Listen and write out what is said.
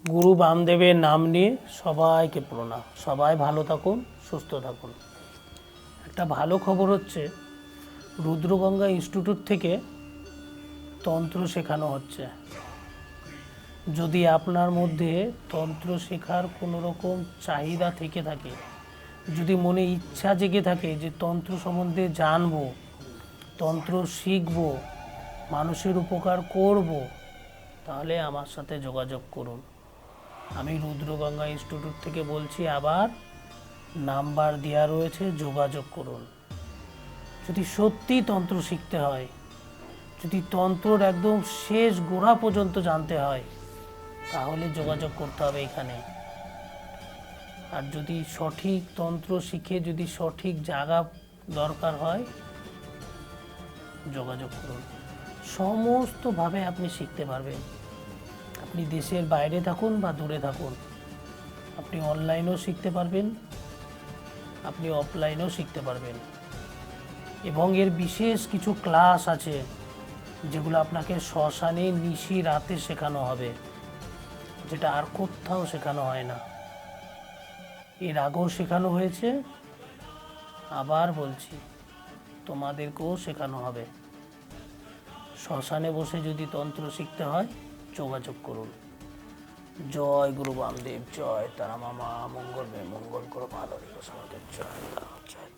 গুরু বামদেবের নাম নিয়ে সবাইকে প্রণাম। সবাই ভালো থাকুন, সুস্থ থাকুন। একটা ভালো খবর হচ্ছে, রুদ্রগঙ্গা ইনস্টিটিউট থেকে তন্ত্র শেখানো হচ্ছে। যদি আপনার মধ্যে তন্ত্র শেখার কোনো রকম চাহিদা থেকে থাকে, যদি মনে ইচ্ছা জেগে থাকে যে তন্ত্র সম্বন্ধে জানবো, তন্ত্র শিখবো, মানুষের উপকার করব, তাহলে আমার সাথে যোগাযোগ করুন। আমি রুদ্রগঙ্গা ইনস্টিটিউট থেকে বলছি, আবার নাম্বার দেওয়া রয়েছে, যোগাযোগ করুন। যদি সত্যি তন্ত্র শিখতে হয়, যদি তন্ত্রর একদম শেষ গোড়া পর্যন্ত জানতে হয়, তাহলে যোগাযোগ করতে হবে এখানে। আর যদি সঠিক তন্ত্র শিখে যদি সঠিক জায়গা দরকার হয়, যোগাযোগ করুন। সমস্তভাবে আপনি শিখতে পারবেন। আপনি দেশের বাইরে থাকুন বা দূরে থাকুন, আপনি অনলাইনেও শিখতে পারবেন, আপনি অফলাইনেও শিখতে পারবেন। এবং এর বিশেষ কিছু ক্লাস আছে যেগুলো আপনাকে শ্মশানে নিশি রাতে শেখানো হবে, যেটা আর কোথাও শেখানো হয় না। এর আগেও শেখানো হয়েছে, আবার বলছি, তোমাদেরকেও শেখানো হবে। শ্মশানে বসে যদি তন্ত্র শিখতে হয়, যোগাযোগ করুন। জয় গুরু বামদেব, জয় তারা মামা, মঙ্গল করো, ভালো রেখো সবাইকে। জয়।